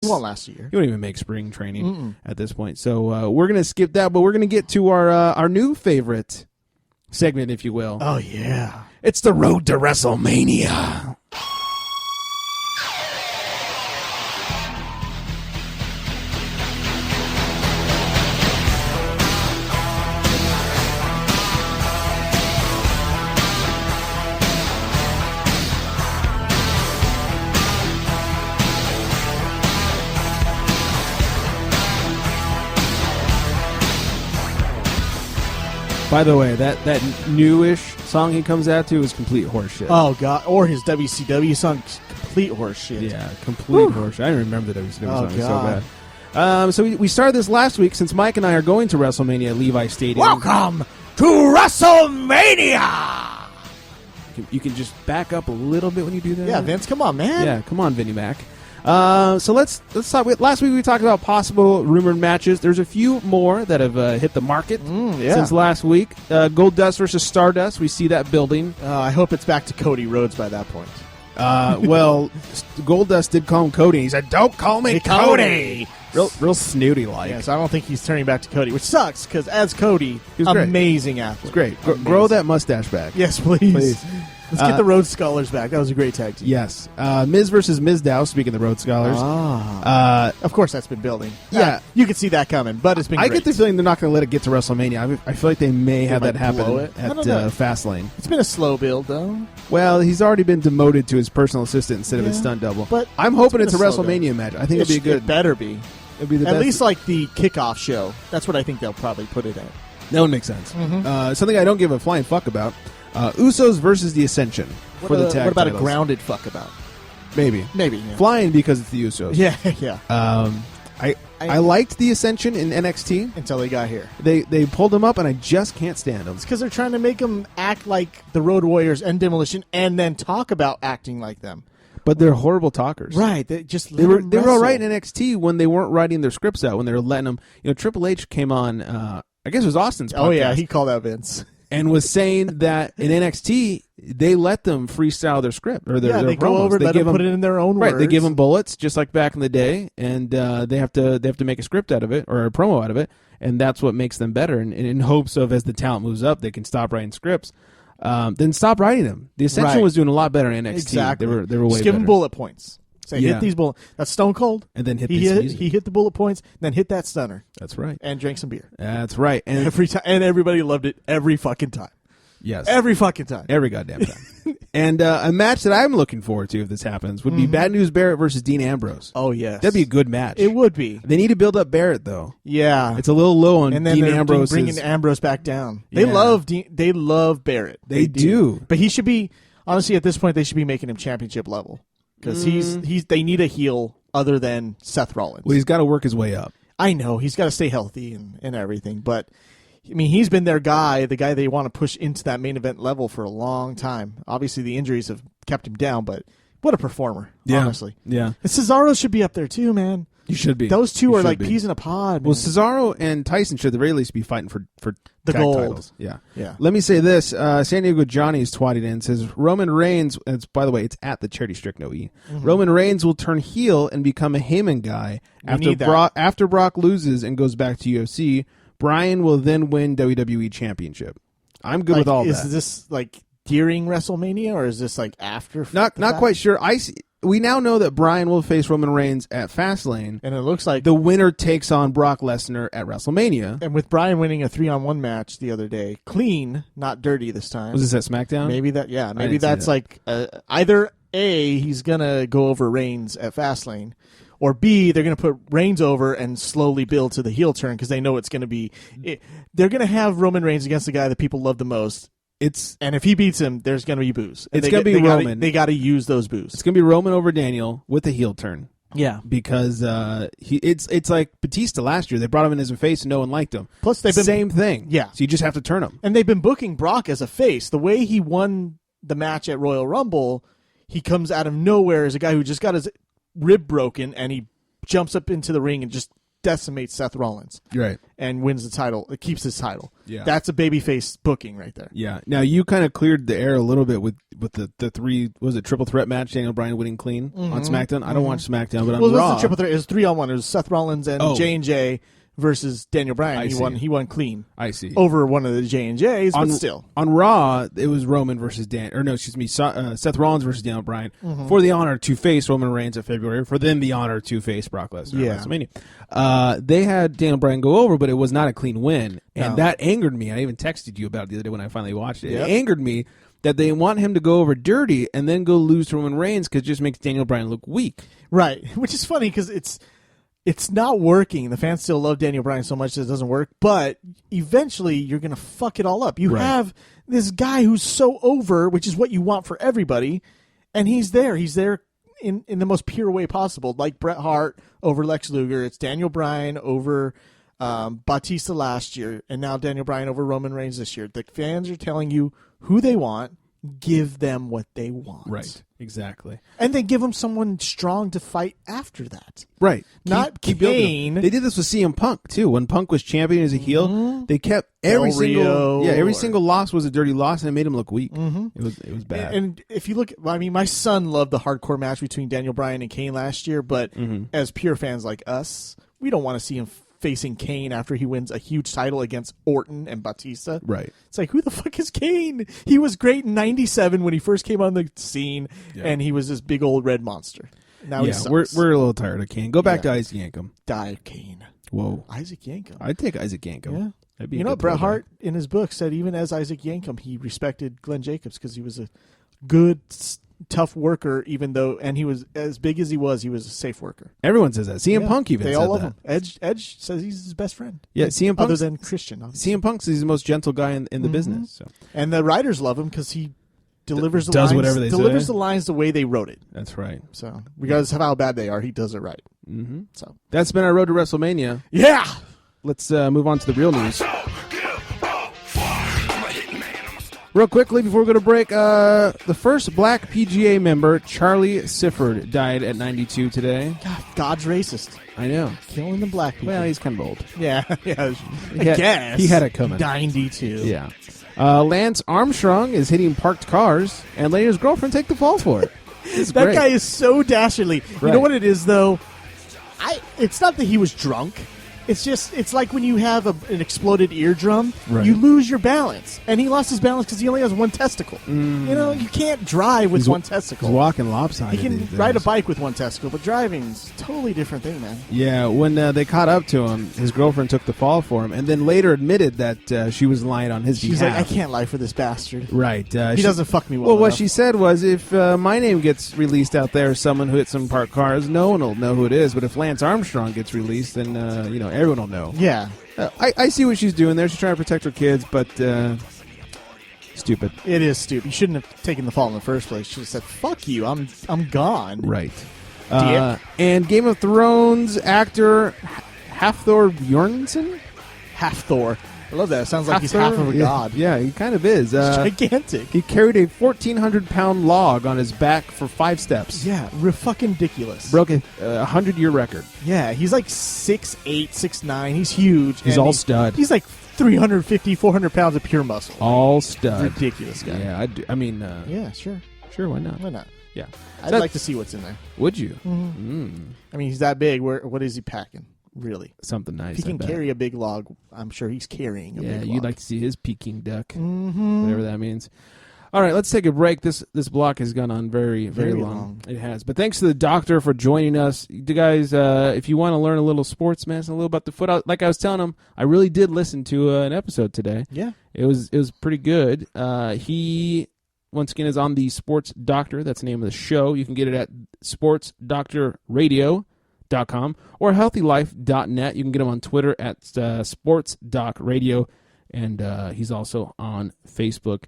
It won't last a year. You don't even make spring training at this point. So we're going to skip that, but we're going to get to our new favorite segment, if you will. Oh, yeah. It's the Road to WrestleMania. By the way, that newish song he comes out to is complete horseshit. Oh, God. Or his WCW song, complete horseshit. Yeah, complete horseshit. I don't remember the WCW song. It's so bad. So we started this last week since Mike and I are going to WrestleMania at Levi Stadium. Welcome to WrestleMania! You can just back up a little bit when you do that. Yeah, Vince, come on, man. Yeah, come on, Vinnie Mac. So let's talk. Last week we talked about possible rumored matches. There's a few more that have hit the market since last week. Goldust versus Stardust. We see that building. I hope it's back to Cody Rhodes by that point. Well, Goldust did call him Cody. He said, "Don't call me Cody." Real snooty like. Yeah, so I don't think he's turning back to Cody, which sucks because as Cody, amazing athlete. It's great. Grow that mustache back. Yes, please. Let's get the Rhodes Scholars back. That was a great tag team. Yes. Miz versus Mizdow, speaking of the Rhodes Scholars. Of course, that's been building. Yeah. You can see that coming, but it's been great. I get the feeling they're not going to let it get to WrestleMania. I feel like they may have that happen at Fastlane. It's been a slow build, though. Well, he's already been demoted to his personal assistant instead of his stunt double. But I'm hoping it's a WrestleMania match. I think it'll be good. It better be. It'll be the At best. least like the kickoff show. That's what I think they'll probably put it at. That would make sense. Something I don't give a flying fuck about. Usos versus the Ascension for the tag What about titles. a grounded fuck about? Maybe. Yeah. Flying because it's the Usos. Yeah, yeah. I liked the Ascension in NXT. Until they got here. They pulled them up, and I just can't stand them. It's because they're trying to make them act like the Road Warriors and Demolition and then talk about acting like them. But they're horrible talkers. Right. They were all right in NXT when they weren't writing their scripts out, when they were letting them. Triple H came on, I guess it was Austin's podcast. Oh, yeah. He called out Vince. And was saying that in NXT, they let them freestyle their script or their they promos. go over, let them put it in their own words. Right, they give them bullets just like back in the day, and they have to make a script out of it or a promo out of it, and that's what makes them better. And in hopes of as the talent moves up, they can stop writing scripts. Then stop writing them. The Ascension was doing a lot better in NXT. Exactly. They were way better. Just give them bullet points. Say, hit these bullet. That's Stone Cold. And then hit He hit the bullet points, then hit that stunner. That's right. And drank some beer. That's right. And every time, and everybody loved it every fucking time. Yes. Every fucking time. Every goddamn time. And a match that I'm looking forward to if this happens would be Bad News Barrett versus Dean Ambrose. Oh, yes. That'd be a good match. It would be. They need to build up Barrett, though. Yeah. It's a little low on and then Dean Ambrose. Bringing Ambrose back down. Yeah. They love Barrett. They do. But he should be, honestly, at this point, they should be making him championship level. Because they need a heel other than Seth Rollins. Well, he's got to work his way up. I know. He's got to stay healthy and everything. But, I mean, he's been their guy, the guy they want to push into that main event level for a long time. Obviously, the injuries have kept him down, but what a performer, honestly. Yeah. And Cesaro should be up there, too, man. You should be. Those two are like peas in a pod. Well, Cesaro and Tyson should at the very least be fighting for the tag gold titles. Yeah. Yeah. Let me say this. San Diego Johnny is twatted in. Says Roman Reigns, and by the way, it's at the Charity Strict No E. Roman Reigns will turn heel and become a Heyman guy after Brock loses and goes back to UFC. Bryan will then win WWE Championship. I'm good with all that. Is this like during WrestleMania or is this like after? Not quite sure. We now know that Bryan will face Roman Reigns at Fastlane. And it looks like the winner takes on Brock Lesnar at WrestleMania. And with Bryan winning a 3-on-1 match the other day, clean, not dirty this time. Was this at SmackDown? Maybe that's like either A, he's going to go over Reigns at Fastlane, or B, they're going to put Reigns over and slowly build to the heel turn because they know it's going to be... they're going to have Roman Reigns against the guy that people love the most. And if he beats him, there's going to be boos. It's going to be Roman. They got to use those boos. It's going to be Roman over Daniel with a heel turn. Yeah, because it's like Batista last year. They brought him in as a face and no one liked him. Plus, they've been same thing. Yeah, so you just have to turn him. And they've been booking Brock as a face. The way he won the match at Royal Rumble, he comes out of nowhere as a guy who just got his rib broken, and he jumps up into the ring and just decimates Seth Rollins. Right. And wins the title. It keeps his title. Yeah. That's a babyface booking right there. Yeah. Now, you kind of cleared the air a little bit with the three, was it triple threat match, Daniel Bryan winning clean on SmackDown? I don't watch SmackDown, but on Raw. Well, it was a triple threat. It was 3-on-1. It was Seth Rollins and J&J versus Daniel Bryan. He won clean. I see. Over one of the J&Js, but still. On Raw, it was Roman versus Seth Rollins versus Daniel Bryan for the honor to face Roman Reigns in February, for them the honor to face Brock Lesnar at WrestleMania. They had Daniel Bryan go over, but it was not a clean win. And that angered me. I even texted you about it the other day when I finally watched it. Yep. It angered me that they want him to go over dirty and then go lose to Roman Reigns because it just makes Daniel Bryan look weak. Right, which is funny because it's not working. The fans still love Daniel Bryan so much that it doesn't work, but eventually you're going to fuck it all up. You have this guy who's so over, which is what you want for everybody, and he's there. He's there in the most pure way possible, like Bret Hart over Lex Luger. It's Daniel Bryan over Batista last year, and now Daniel Bryan over Roman Reigns this year. The fans are telling you who they want. Give them what they want. Right. Exactly. And then give them someone strong to fight after that. Right. Not Kane. They did this with CM Punk, too. When Punk was champion as a heel, they kept every single loss was a dirty loss, and it made him look weak. It was bad. And if you look, my son loved the hardcore match between Daniel Bryan and Kane last year, but as pure fans like us, we don't want to see him facing Kane after he wins a huge title against Orton and Batista. Right. It's like, who the fuck is Kane? He was great in 97 when he first came on the scene, and he was this big old red monster. Now he sucks. We're a little tired of Kane. Go back to Isaac Yankem. Die Kane. Whoa. Isaac Yankem. I'd take Isaac Yankem. Yeah. Bret Hart in his book said even as Isaac Yankem, he respected Glenn Jacobs because he was a good, tough worker, and he was as big as he was a safe worker. Everyone says that. CM Punk even said that. They all love him. Edge says he's his best friend. Yeah, CM Punk. Other than Christian, obviously. CM Punk says he's the most gentle guy in the business. So. And the writers love him because he delivers the lines the way they wrote it. That's right. So regardless of how bad they are, he does it right. So that's been our road to WrestleMania. Yeah. Let's move on to the real news. Real quickly, before we go to break, the first black PGA member, Charlie Sifford, died at 92 today. God, God's racist. I know. Killing the black people. Well, he's kind of old. Yeah, I guess. He had it coming. 92. Yeah. Lance Armstrong is hitting parked cars and letting his girlfriend take the fall for it. That guy is so dastardly. Right. You know what it is, though? It's not that he was drunk. It's like when you have an exploded eardrum, you lose your balance. And he lost his balance because he only has one testicle. You can't drive with one testicle. He's walking lopsided. He can ride a bike with one testicle, but driving's a totally different thing, man. Yeah, when they caught up to him, his girlfriend took the fall for him and then later admitted that she was lying on his behalf. She's like, I can't lie for this bastard. Right. He doesn't fuck me well Well, what enough. she said was, if my name gets released out there as someone who hit some parked cars, no one will know who it is. But if Lance Armstrong gets released, then everyone will know. Yeah. I see what she's doing there. She's trying to protect her kids, but stupid. It is stupid. You shouldn't have taken the fall in the first place. You should have said, fuck you, I'm gone. Right. And Game of Thrones actor Hafthor Bjornsson? Hafthor. I love that. It sounds like he's half of a god. Yeah, he kind of is. He's gigantic. He carried a 1,400-pound log on his back for 5 steps. Yeah, fucking ridiculous. Broke a 100-year record. Yeah, he's like 6'8", 6'9". He's huge. He's all stud. He's like 350, 400 pounds of pure muscle. All stud. Ridiculous guy. Yeah, I mean... yeah, sure. Sure, why not? Why not? Yeah. I'd like to see what's in there. Would you? I mean, he's that big. What is he packing? Really? Something nice. If he can carry a big log, I'm sure he's carrying a big log. Yeah, you'd like to see his Peking duck. Whatever that means. All right, let's take a break. This block has gone on very, very long. It has. But thanks to the doctor for joining us. You guys, if you want to learn a little sports medicine, a little about the foot, like I was telling him, I really did listen to an episode today. Yeah. It was pretty good. He, once again, is on the Sports Doctor. That's the name of the show. You can get it at sportsdoctorradio.com or healthylife.net. You can get him on Twitter at sportsdocradio, and he's also on Facebook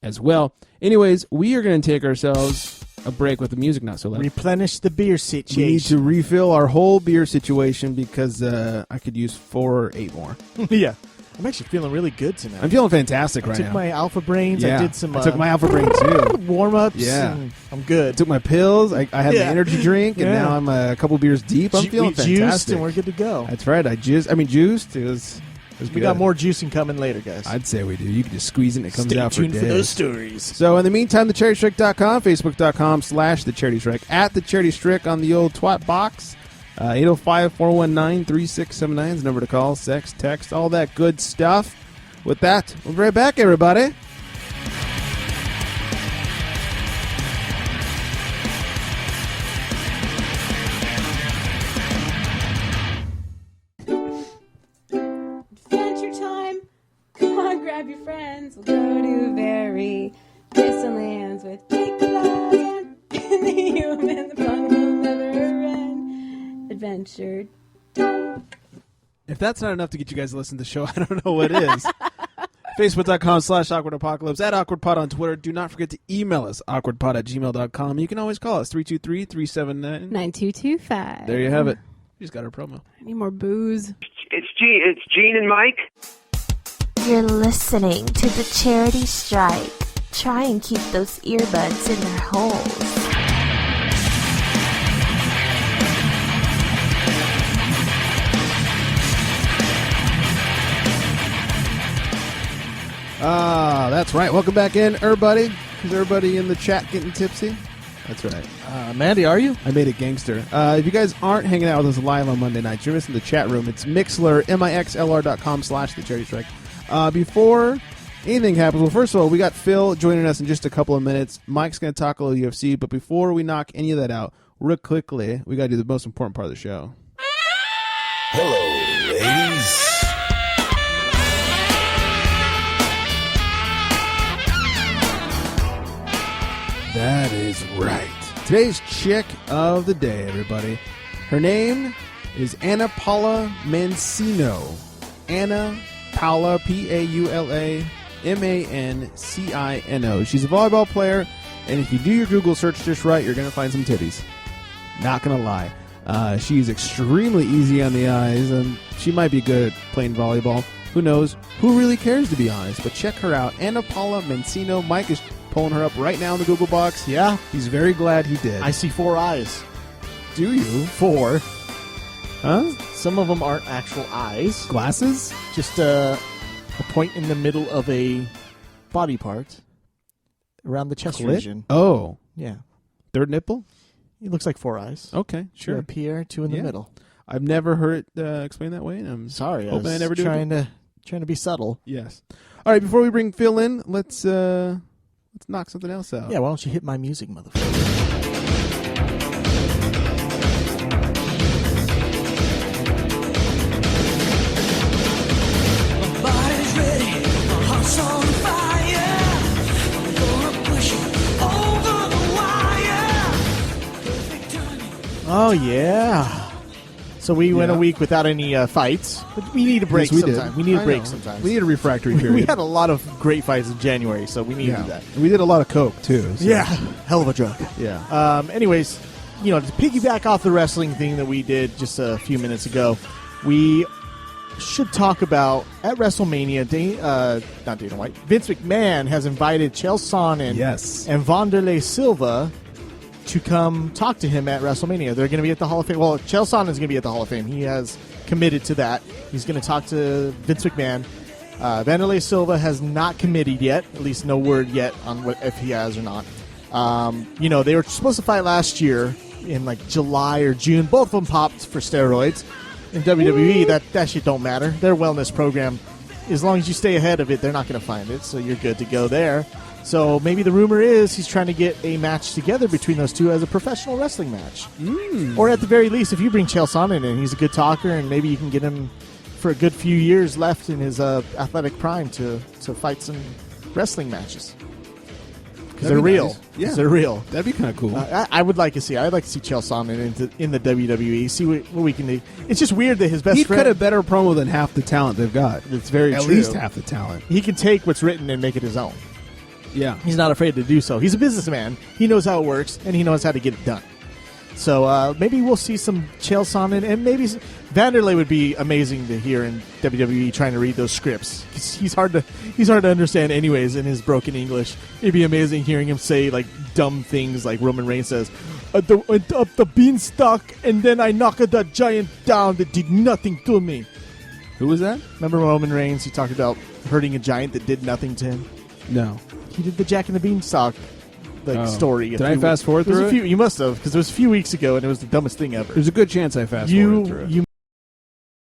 as well. Anyways, we are going to take ourselves a break with the music not so loud. Replenish the beer situation. We need to refill our whole beer situation because I could use 4 or 8 more. Yeah. I'm actually feeling really good tonight. I'm feeling fantastic right I took now. my Alpha Brains. Yeah. I did some. I took my Alpha Brain too. Warm-ups. Yeah. And I'm good. I took my pills. I had the energy drink, and Yeah. now I'm a couple beers deep. I'm feeling we fantastic. juiced and we're good to go. That's right. Juiced. It was We good. got more juicing coming later, guys. I'd say we do. You can just squeeze it and it comes Stay out tuned for for days. those stories. So in the meantime, thecharitystrick.com, facebook.com/thecharitystrick, at thecharitystrick on the old twat box. 805-419-3679 is the number to call. Sex, text, all that good stuff. With that, we'll be right back, everybody. Adventure time! Come on, grab your friends. We'll go to very distant lands with Jake the Lion and the human. The fun will never end. Adventure time. If that's not enough to get you guys to listen to the show, I don't know what is. Facebook.com/awkward-apocalypse, at awkwardpod on Twitter. Do not forget to email us, awkwardpod@gmail.com. You can always call us, 323-379. 9225. There you have it. We just got our promo. I need more booze. It's Gene and Mike. You're listening to the Charity Strike. Try and keep those earbuds in their holes. That's right. Welcome back in, everybody. Is everybody in the chat getting tipsy? That's right. Mandy, are you? I made it gangster. If you guys aren't hanging out with us live on Monday nights, you're missing the chat room. It's Mixlr, mixlr.com/thecharitystrike. Before anything happens, well, first of all, we got Phil joining us in just a couple of minutes. Mike's going to talk a little UFC, but before we knock any of that out, real quickly, we got to do the most important part of the show. Hello, ladies. That is right. Today's chick of the day, everybody. Her name is Anna Paula Mancino. Anna Paula, Paula Mancino. She's a volleyball player, and if you do your Google search just right, you're going to find some titties. Not going to lie. She's extremely easy on the eyes, and she might be good at playing volleyball. Who knows? Who really cares, to be honest? But check her out. Anna Paula Mancino. Mike is pulling her up right now in the Google box. Yeah. He's very glad he did. I see 4 eyes. Do you? 4. Huh? Some of them aren't actual eyes. Glasses? Just a point in the middle of a body part around the chest region. Oh. Yeah. Third nipple? It looks like 4 eyes. Okay, sure. 2 up here, 2 in the middle. I've never heard it explained that way. And I'm sorry. hoping I never do. Trying to be subtle. Yes. All right, before we bring Phil in, let's knock something else out. Yeah, why don't you hit my music, motherfucker? Oh, yeah. So we went a week without any fights, but we need a break sometime. We need a break sometimes. We need a refractory period. We had a lot of great fights in January, so we needed that. And we did a lot of coke, too. So. Yeah, hell of a drug. Yeah. Anyways, to piggyback off the wrestling thing that we did just a few minutes ago, we should talk about at WrestleMania, not Dana White, Vince McMahon has invited Chael Sonnen and Wanderlei Silva to come talk to him at WrestleMania. They're going to be at the Hall of Fame. Well, Chael Sonnen is going to be at the Hall of Fame. He has committed to that. He's going to talk to Vince McMahon. Wanderlei Silva has not committed yet, at least no word yet on if he has or not. They were supposed to fight last year in like July or June. Both of them popped for steroids. In WWE, that shit don't matter. Their wellness program, as long as you stay ahead of it, they're not going to find it, so you're good to go there. So maybe the rumor is he's trying to get a match together between those two as a professional wrestling match. Or at the very least, if you bring Chael Sonnen in, he's a good talker, and maybe you can get him for a good few years left in his athletic prime to fight some wrestling matches. Because they're real. Nice. Yeah. They're real. That'd be kind of cool. I would like to see. I'd like to see Chael Sonnen in the WWE. See what we can do. It's just weird that his best He friend... cut a better promo than half the talent they've got. It's very At true. least half the talent. He can take what's written and make it his own. Yeah. He's not afraid to do so. He's a businessman. He knows how it works, and he knows how to get it done. So maybe we'll see some Chael Sonnen, and maybe Vanderlei would be amazing to hear in WWE trying to read those scripts. He's hard to understand anyways in his broken English. It'd be amazing hearing him say like dumb things like Roman Reigns says, "I went up the beanstalk and then I knocked that giant down that did nothing to me." Who was that? Remember Roman Reigns? He talked about hurting a giant that did nothing to him. No. He did the Jack and the Beanstalk story. Did I fast forward through it? You must have, because it was a few weeks ago, and it was the dumbest thing ever. There's a good chance I fast forwarded through it. You